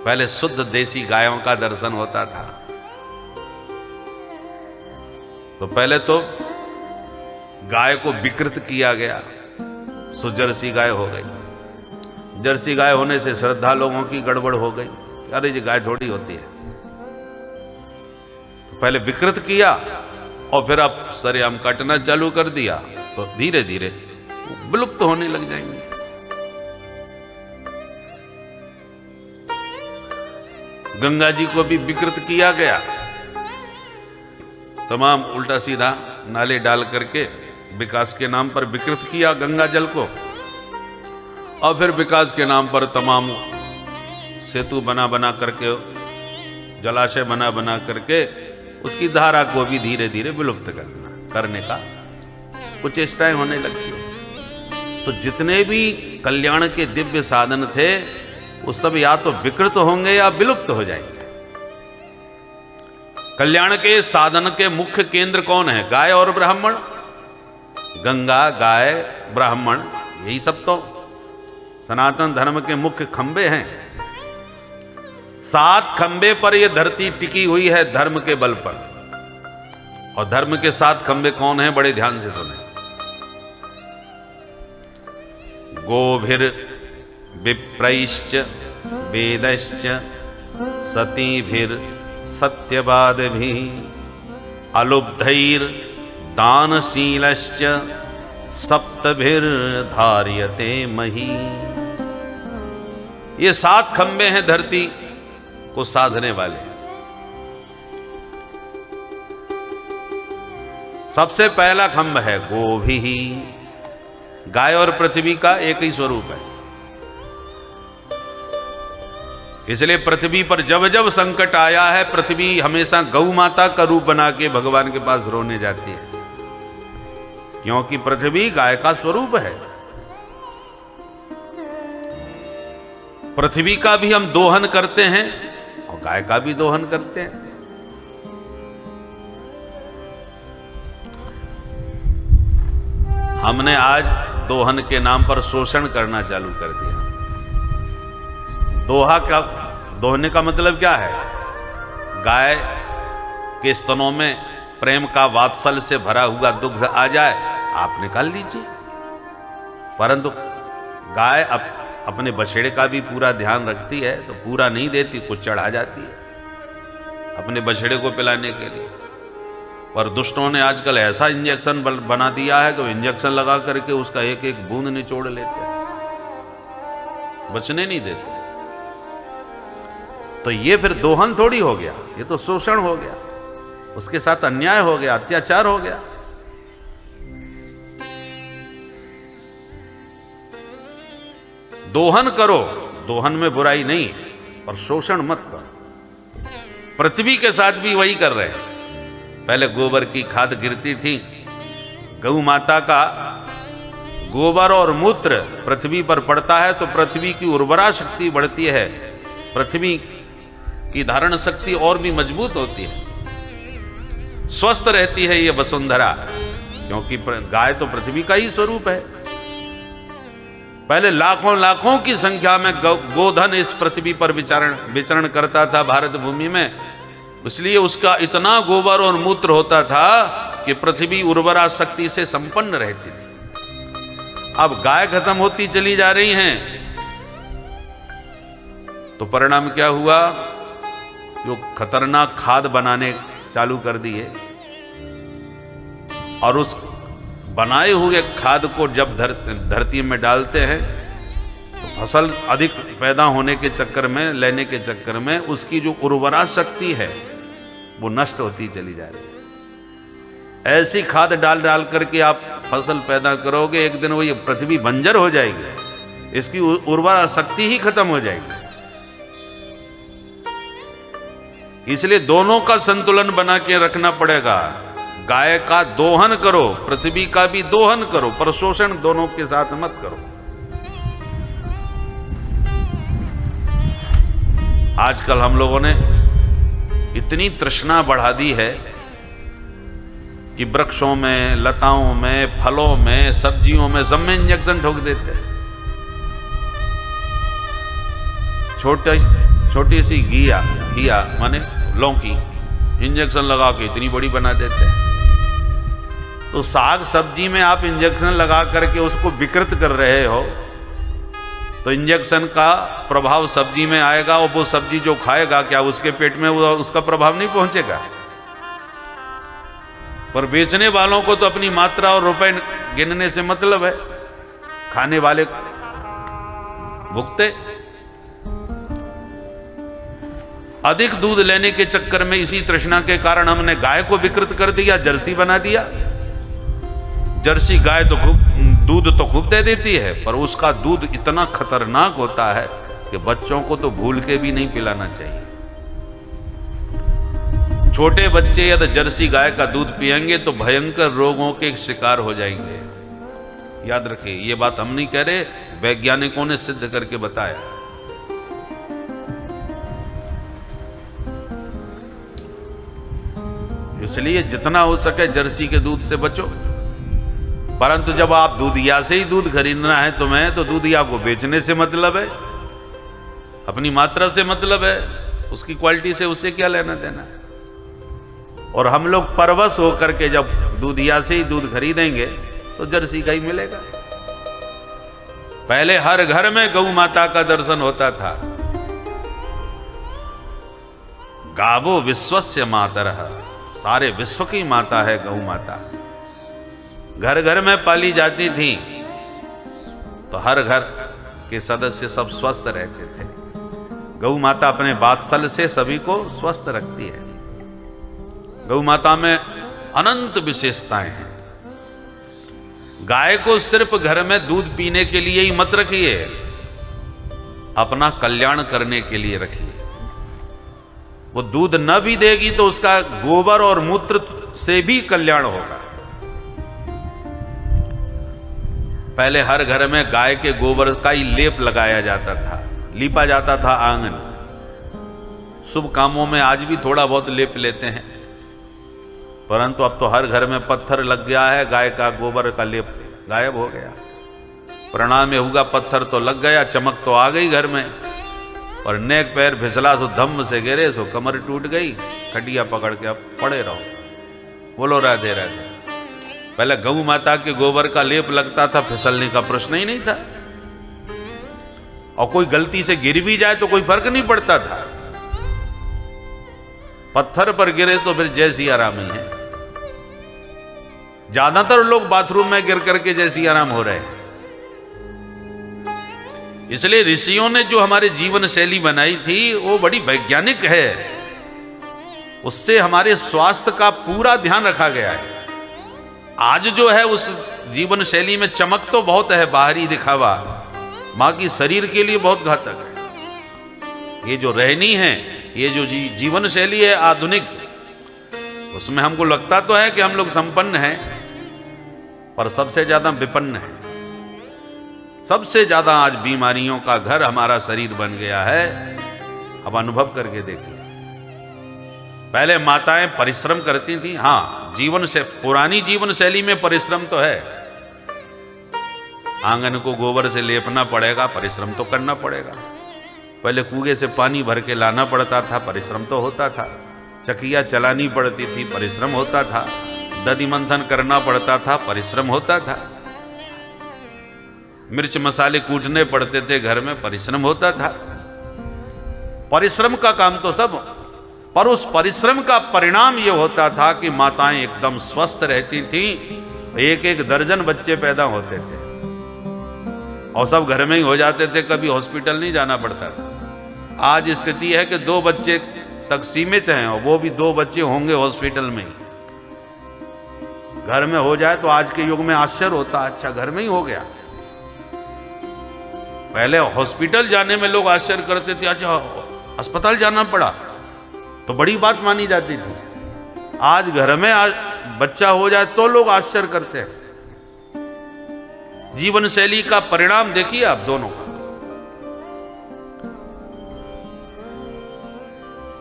पहले शुद्ध देसी गायों का दर्शन होता था। तो पहले तो गाय को विकृत किया गया, सो जर्सी गाय हो गई। जर्सी गाय होने से श्रद्धा लोगों की गड़बड़ हो गई, अरे ये गाय थोड़ी होती है। तो पहले विकृत किया और फिर अब सरेआम काटना चालू कर दिया, तो धीरे धीरे विलुप्त होने लग जाएंगे। गंगा जी को भी विकृत किया गया, तमाम उल्टा सीधा नाले डाल करके विकास के नाम पर विकृत किया गंगा जल को, और फिर विकास के नाम पर तमाम सेतु बना बना करके, जलाशय बना बना करके उसकी धारा को भी धीरे धीरे विलुप्त करने का कुछ चेष्टाएं होने लगती है। तो जितने भी कल्याण के दिव्य साधन थे वो सब या तो विकृत होंगे या विलुप्त हो जाएंगे। कल्याण के साधन के मुख्य केंद्र कौन है? गाय और ब्राह्मण। गंगा, गाय, ब्राह्मण, यही सब तो सनातन धर्म के मुख्य खंबे हैं। 7 खंबे पर यह धरती टिकी हुई है धर्म के बल पर। और धर्म के 7 खंबे कौन हैं? बड़े ध्यान से सुने। गोभिर विप्रैश्च वेदैश्च सतीभिर सत्यवादिभिः अलुब्धैर दानशीलश्च सप्तभिर धार्यते मही। ये 7 खंबे हैं धरती को साधने वाले। सबसे पहला खंभ है गोभिः। गाय और पृथ्वी का एक ही स्वरूप है, इसलिए पृथ्वी पर जब जब संकट आया है, पृथ्वी हमेशा गौ माता का रूप बना के भगवान के पास रोने जाती है, क्योंकि पृथ्वी गाय का स्वरूप है। पृथ्वी का भी हम दोहन करते हैं और गाय का भी दोहन करते हैं। हमने आज दोहन के नाम पर शोषण करना चालू कर दिया। दोहने का मतलब क्या है? गाय के स्तनों में प्रेम का वात्सल्य से भरा हुआ दुग्ध आ जाए, आप निकाल लीजिए। परंतु गाय अपने बछड़े का भी पूरा ध्यान रखती है, तो पूरा नहीं देती, कुछ चढ़ा जाती है अपने बछड़े को पिलाने के लिए। पर दुष्टों ने आजकल ऐसा इंजेक्शन बना दिया है कि इंजेक्शन लगा करके उसका एक एक बूंद निचोड़ लेते हैं, बचने नहीं देते। तो ये फिर दोहन थोड़ी हो गया, ये तो शोषण हो गया, उसके साथ अन्याय हो गया, अत्याचार हो गया। दोहन करो, दोहन में बुराई नहीं, और शोषण मत करो। पृथ्वी के साथ भी वही कर रहे हैं। पहले गोबर की खाद गिरती थी, गौ माता का गोबर और मूत्र पृथ्वी पर पड़ता है तो पृथ्वी की उर्वरा शक्ति बढ़ती है, पृथ्वी की धारण शक्ति और भी मजबूत होती है, स्वस्थ रहती है ये वसुंधरा, क्योंकि गाय तो पृथ्वी का ही स्वरूप है। पहले लाखों लाखों की संख्या में गोधन इस पृथ्वी पर विचरण करता था भारत भूमि में, इसलिए उसका इतना गोबर और मूत्र होता था कि पृथ्वी उर्वरा शक्ति से संपन्न रहती थी। अब गाय खत्म होती चली जा रही हैं, तो परिणाम क्या हुआ? जो खतरनाक खाद बनाने चालू कर दिए, और उस बनाए हुए खाद को जब धरती में डालते हैं तो फसल अधिक पैदा होने के चक्कर में, लेने के चक्कर में उसकी जो उर्वरा शक्ति है वो नष्ट होती चली जा रही है। ऐसी खाद डाल डाल करके आप फसल पैदा करोगे, एक दिन वो ये पृथ्वी बंजर हो जाएगी, इसकी उर्वरा शक्ति ही खत्म हो जाएगी। इसलिए दोनों का संतुलन बना के रखना पड़ेगा। गाय का दोहन करो, पृथ्वी का भी दोहन करो, पर शोषण दोनों के साथ मत करो। आजकल हम लोगों ने इतनी तृष्णा बढ़ा दी है कि वृक्षों में, लताओं में, फलों में, सब्जियों में, सब में इंजेक्शन ठोक देते हैं। छोटी सी घिया माने लौकी इंजेक्शन लगा के इतनी बड़ी बना देते हैं। तो साग सब्जी में आप इंजेक्शन लगा करके उसको विकृत कर रहे हो, तो इंजेक्शन का प्रभाव सब्जी में आएगा और वो सब्जी जो खाएगा क्या उसके पेट में वो उसका प्रभाव नहीं पहुंचेगा? पर बेचने वालों को तो अपनी मात्रा और रुपए गिनने से मतलब है, खाने वाले भुगते। अधिक दूध लेने के चक्कर में इसी तृष्णा के कारण हमने गाय को विकृत कर दिया, जर्सी बना दिया। जर्सी गाय तो दूध तो खूब दे देती है, पर उसका दूध इतना खतरनाक होता है कि बच्चों को तो भूल के भी नहीं पिलाना चाहिए। छोटे बच्चे यदि जर्सी गाय का दूध पिएंगे तो भयंकर रोगों के शिकार हो जाएंगे। याद रखिए, ये बात हम नहीं कह रहे, वैज्ञानिकों ने सिद्ध करके बताया। इसलिए जितना हो सके जर्सी के दूध से बचो। परंतु जब आप दूधिया से ही दूध खरीदना है तुम्हें, तो दूधिया को बेचने से मतलब है, अपनी मात्रा से मतलब है, उसकी क्वालिटी से उससे क्या लेना देना है। और हम लोग परवश होकर के जब दूधिया से ही दूध खरीदेंगे तो जर्सी का ही मिलेगा। पहले हर घर में गौ माता का दर्शन होता था। गावो विश्वस्य मातरः, सारे विश्व की माता है गौ माता। घर घर में पाली जाती थी तो हर घर के सदस्य सब स्वस्थ रहते थे। गौ माता अपने वात्सल्य से सभी को स्वस्थ रखती है। गौ माता में अनंत विशेषताएं हैं। गाय को सिर्फ घर में दूध पीने के लिए ही मत रखिए, अपना कल्याण करने के लिए रखिए। वो दूध न भी देगी तो उसका गोबर और मूत्र से भी कल्याण होगा। पहले हर घर में गाय के गोबर का ही लेप लगाया जाता था, लीपा जाता था आंगन। शुभ कामों में आज भी थोड़ा बहुत लेप लेते हैं, परंतु अब तो हर घर में पत्थर लग गया है, गाय का गोबर का लेप गायब हो गया। प्रणाम में हुआ पत्थर तो लग गया, चमक तो आ गई घर में, और नेक पैर फिसला सो धम्म से गिरे सो कमर टूट गई, खटिया पकड़ के अब पड़े रहो। बोलो राधे राधे। पहले गौ माता के गोबर का लेप लगता था, फिसलने का प्रश्न ही नहीं था, और कोई गलती से गिर भी जाए तो कोई फर्क नहीं पड़ता था। पत्थर पर गिरे तो फिर जय सिया राम ही है। ज्यादातर लोग बाथरूम में गिर करके जय सिया राम हो रहे हैं। इसलिए ऋषियों ने जो हमारे जीवन शैली बनाई थी वो बड़ी वैज्ञानिक है। उससे हमारे स्वास्थ्य का पूरा ध्यान रखा गया है। आज जो है उस जीवन शैली में चमक तो बहुत है, बाहरी दिखावा, बाकी शरीर के लिए बहुत घातक है। ये जो रहनी है, ये जो जीवन शैली है आधुनिक, उसमें हमको लगता तो है कि हम लोग संपन्न हैं, पर सबसे ज्यादा विपन्न है। सबसे ज्यादा आज बीमारियों का घर हमारा शरीर बन गया है। अब अनुभव करके देखिए, पहले माताएं परिश्रम करती थी। हाँ, पुरानी जीवन शैली में परिश्रम तो है। आंगन को गोबर से लेपना पड़ेगा, परिश्रम तो करना पड़ेगा। पहले कुएं से पानी भर के लाना पड़ता था, परिश्रम तो होता था। चकिया चलानी पड़ती थी, परिश्रम होता था। दधि मंथन करना पड़ता था, परिश्रम होता था। मिर्च मसाले कूटने पड़ते थे घर में, परिश्रम होता था। परिश्रम का काम तो सब, पर उस परिश्रम का परिणाम यह होता था कि माताएं एकदम स्वस्थ रहती थीं। एक एक दर्जन बच्चे पैदा होते थे और सब घर में ही हो जाते थे, कभी हॉस्पिटल नहीं जाना पड़ता था। आज स्थिति है कि 2 बच्चे तक सीमित हैं, और वो भी 2 बच्चे होंगे हॉस्पिटल में ही। घर में हो जाए तो आज के युग में आश्चर्य होता, अच्छा घर में ही हो गया। पहले हॉस्पिटल जाने में लोग आश्चर्य करते थे, अच्छा अस्पताल जाना पड़ा तो बड़ी बात मानी जाती थी। आज घर में बच्चा हो जाए तो लोग आश्चर्य करते हैं। जीवन शैली का परिणाम देखिए आप दोनों का।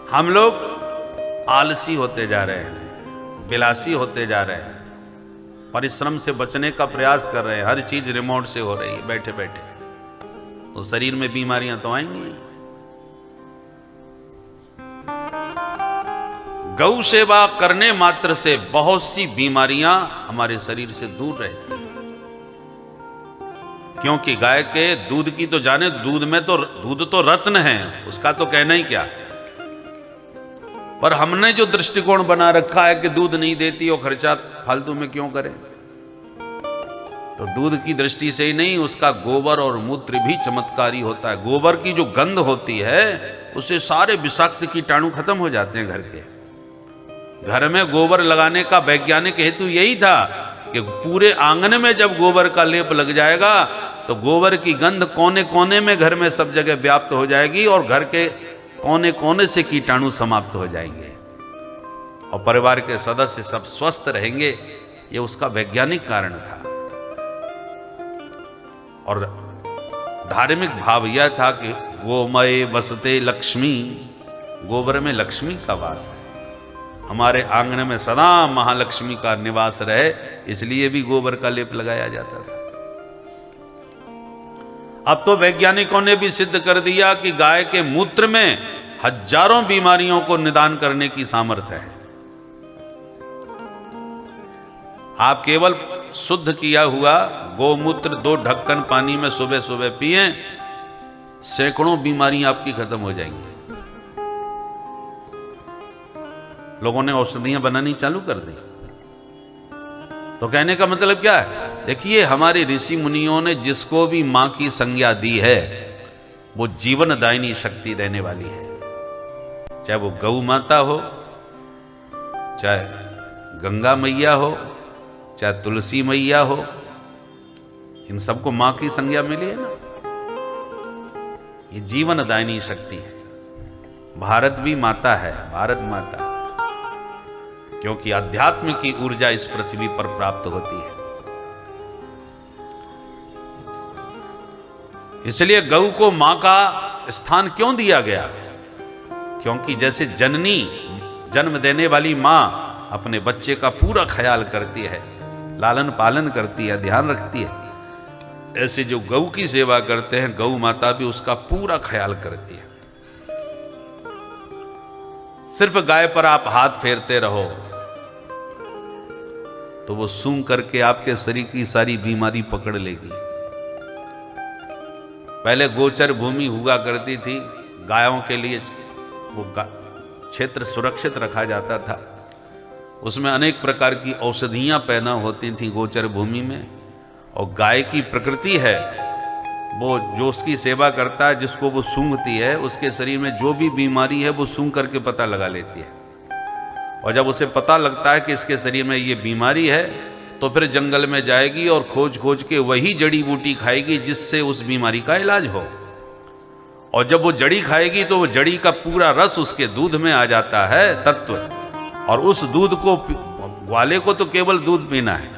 हम लोग आलसी होते जा रहे हैं, विलासी होते जा रहे हैं, परिश्रम से बचने का प्रयास कर रहे हैं। हर चीज रिमोट से हो रही है बैठे बैठे, तो शरीर में बीमारियां तो आएंगी। गौ सेवा करने मात्र से बहुत सी बीमारियां हमारे शरीर से दूर रहती हैं। क्योंकि गाय के दूध की तो जाने, दूध तो रत्न है, उसका तो कहना ही क्या। पर हमने जो दृष्टिकोण बना रखा है कि दूध नहीं देती और खर्चा फालतू में क्यों करें, तो दूध की दृष्टि से ही नहीं, उसका गोबर और मूत्र भी चमत्कारी होता है। गोबर की जो गंध होती है उससे सारे विषाक्त कीटाणु खत्म हो जाते हैं। घर में गोबर लगाने का वैज्ञानिक हेतु यही था कि पूरे आंगन में जब गोबर का लेप लग जाएगा तो गोबर की गंध कोने कोने में घर में सब जगह व्याप्त हो जाएगी और घर के कोने कोने से कीटाणु समाप्त हो जाएंगे और परिवार के सदस्य सब स्वस्थ रहेंगे। ये उसका वैज्ञानिक कारण था। और धार्मिक भाव यह था कि गोमय वसते लक्ष्मी, गोबर में लक्ष्मी का वास है, हमारे आंगन में सदा महालक्ष्मी का निवास रहे, इसलिए भी गोबर का लेप लगाया जाता था। अब तो वैज्ञानिकों ने भी सिद्ध कर दिया कि गाय के मूत्र में हजारों बीमारियों को निदान करने की सामर्थ्य है। आप केवल शुद्ध किया हुआ गोमूत्र 2 ढक्कन पानी में सुबह सुबह पिएं, सैकड़ों बीमारियां आपकी खत्म हो जाएंगी। लोगों ने औषधियां बनानी चालू कर दी। तो कहने का मतलब क्या है? देखिए, हमारे ऋषि मुनियों ने जिसको भी मां की संज्ञा दी है वो जीवनदायिनी शक्ति देने वाली है। चाहे वो गौ माता हो, चाहे गंगा मैया हो, चाहे तुलसी मैया हो, इन सबको मां की संज्ञा मिली है ना। ये जीवनदायिनी शक्ति है। भारत भी माता है, भारत माता, क्योंकि अध्यात्म की ऊर्जा इस पृथ्वी पर प्राप्त होती है। इसलिए गौ को मां का स्थान क्यों दिया गया? क्योंकि जैसे जननी, जन्म देने वाली मां अपने बच्चे का पूरा ख्याल करती है, लालन पालन करती है, ध्यान रखती है, ऐसे जो गौ की सेवा करते हैं, गौ माता भी उसका पूरा ख्याल करती है। सिर्फ गाय पर आप हाथ फेरते रहो तो वो सूंघ करके आपके शरीर की सारी बीमारी पकड़ लेगी। पहले गोचर भूमि हुआ करती थी, गायों के लिए वो क्षेत्र सुरक्षित रखा जाता था। उसमें अनेक प्रकार की औषधियां पैदा होती थी गोचर भूमि में। और गाय की प्रकृति है, वो जो उसकी सेवा करता है, जिसको वो सूंघती है, उसके शरीर में जो भी बीमारी है वो सूंघ करके पता लगा लेती है। और जब उसे पता लगता है कि इसके शरीर में ये बीमारी है तो फिर जंगल में जाएगी और खोज खोज के वही जड़ी बूटी खाएगी जिससे उस बीमारी का इलाज हो। और जब वो जड़ी खाएगी तो वो जड़ी का पूरा रस उसके दूध में आ जाता है, तत्व, और उस दूध को, ग्वाले को तो केवल दूध पीना है,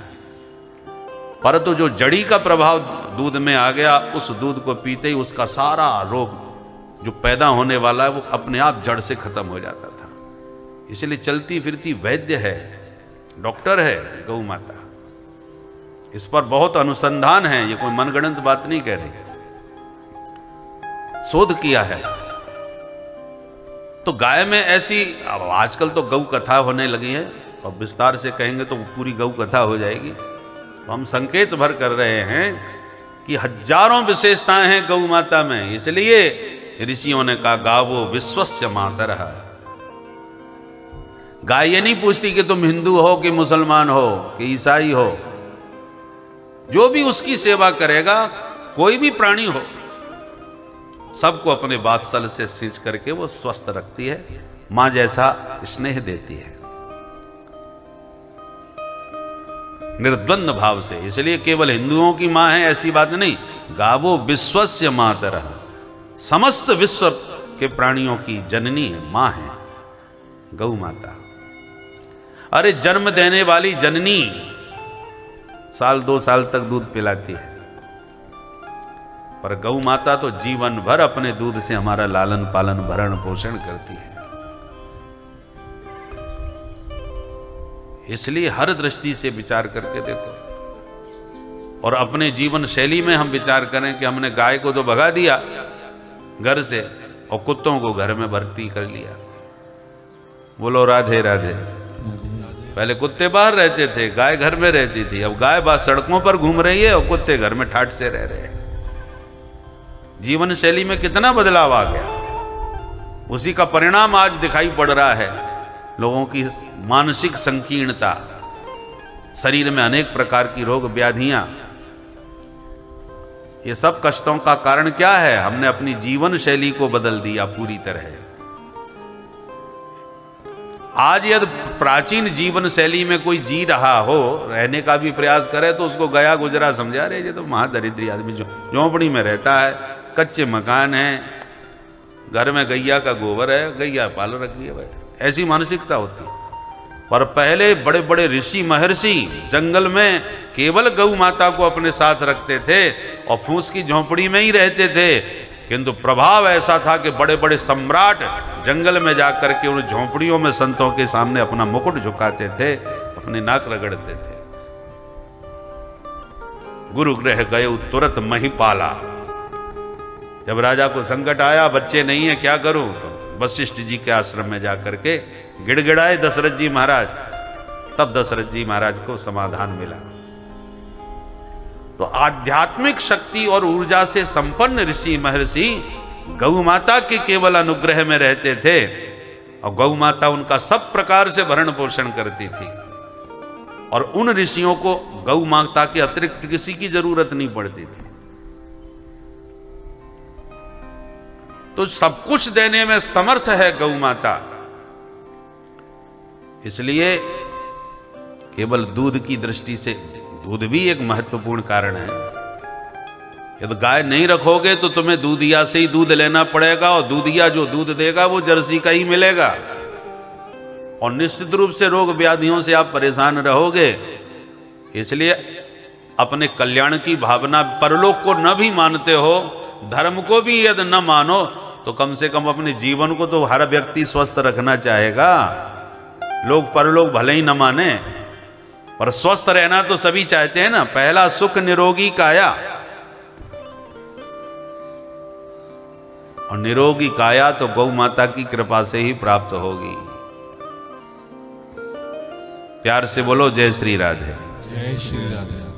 परंतु जो जड़ी का प्रभाव दूध में आ गया, उस दूध को पीते ही उसका सारा रोग जो पैदा होने वाला है वो अपने आप जड़ से खत्म हो जाता था। इसलिए चलती फिरती वैद्य है, डॉक्टर है गौ माता। इस पर बहुत अनुसंधान है, ये कोई मनगढ़ंत बात नहीं कह रही, शोध किया है। तो गाय में ऐसी, अब आजकल तो गौ कथा होने लगी है और विस्तार से कहेंगे तो पूरी गौ कथा हो जाएगी। तो हम संकेत भर कर रहे हैं कि हजारों विशेषताएं हैं गौ माता में। इसलिए ऋषियों ने कहा गावो विश्वस्य मातरः। गाय ये नहीं पूछती कि तुम हिंदू हो कि मुसलमान हो कि ईसाई हो, जो भी उसकी सेवा करेगा, कोई भी प्राणी हो, सबको अपने वात्सल्य से सींच करके वो स्वस्थ रखती है, मां जैसा स्नेह देती है, निर्द्वंद भाव से। इसलिए केवल हिंदुओं की मां है ऐसी बात नहीं, गावो विश्वस्य मातरः, समस्त विश्व के प्राणियों की जननी है, मां है गौ माता। अरे जन्म देने वाली जननी 1-2 साल तक दूध पिलाती है, पर गौ माता तो जीवन भर अपने दूध से हमारा लालन पालन भरण पोषण करती है। इसलिए हर दृष्टि से विचार करके देखो। और अपने जीवन शैली में हम विचार करें कि हमने गाय को तो भगा दिया घर से और कुत्तों को घर में भर्ती कर लिया। बोलो राधे राधे। पहले कुत्ते बाहर रहते थे, गाय घर में रहती थी। अब गाय बाहर सड़कों पर घूम रही है और कुत्ते घर में ठाठ से रह रहे हैं। जीवन शैली में कितना बदलाव आ गया। उसी का परिणाम आज दिखाई पड़ रहा है। लोगों की मानसिक संकीर्णता, शरीर में अनेक प्रकार की रोग व्याधियां, ये सब कष्टों का कारण क्या है? हमने अपनी जीवन शैली को बदल दिया पूरी तरह। आज यदि प्राचीन जीवन शैली में कोई जी रहा हो, रहने का भी प्रयास करे, तो उसको गया गुजरा समझा रहे। ये तो महादरिद्री आदमी जो झोंपड़ी में रहता है, कच्चे मकान है, घर में गैया का गोबर है, गैया पाल रखी है भाई, ऐसी मानसिकता होती है। पर पहले बड़े बड़े ऋषि महर्षि जंगल में केवल गौ माता को अपने साथ रखते थे और फूस की झोंपड़ी में ही रहते थे। किंतु प्रभाव ऐसा था कि बड़े बड़े सम्राट जंगल में जाकर के उन झोंपड़ियों में संतों के सामने अपना मुकुट झुकाते थे, अपने नाक रगड़ते थे। गुरु गृह गए तुरंत महिपाला। जब राजा को संकट आया, बच्चे नहीं है क्या करूं, तो वशिष्ठ जी के आश्रम में जाकर के गिड़गिड़ाए दशरथ जी महाराज। तब दशरथ जी महाराज को समाधान मिला। तो आध्यात्मिक शक्ति और ऊर्जा से संपन्न ऋषि महर्षि गौ माता के केवल अनुग्रह में रहते थे और गौ माता उनका सब प्रकार से भरण पोषण करती थी। और उन ऋषियों को गौ माता के अतिरिक्त किसी की जरूरत नहीं पड़ती थी। तो सब कुछ देने में समर्थ है गौ माता। इसलिए केवल दूध की दृष्टि से, दूध भी एक महत्वपूर्ण कारण है। यदि गाय नहीं रखोगे तो तुम्हें दूधिया से ही दूध लेना पड़ेगा, और दूधिया जो दूध देगा वो जर्सी का ही मिलेगा, और निश्चित रूप से रोग व्याधियों से आप परेशान रहोगे। इसलिए अपने कल्याण की भावना, परलोक को न भी मानते हो, धर्म को भी यदि न मानो, तो कम से कम अपने जीवन को तो हर व्यक्ति स्वस्थ रखना चाहेगा। लोग परलोक भले ही न माने, पर स्वस्थ रहना तो सभी चाहते हैं ना। पहला सुख निरोगी काया, और निरोगी काया तो गौ माता की कृपा से ही प्राप्त होगी। प्यार से बोलो जय श्री राधे। जय श्री राधे।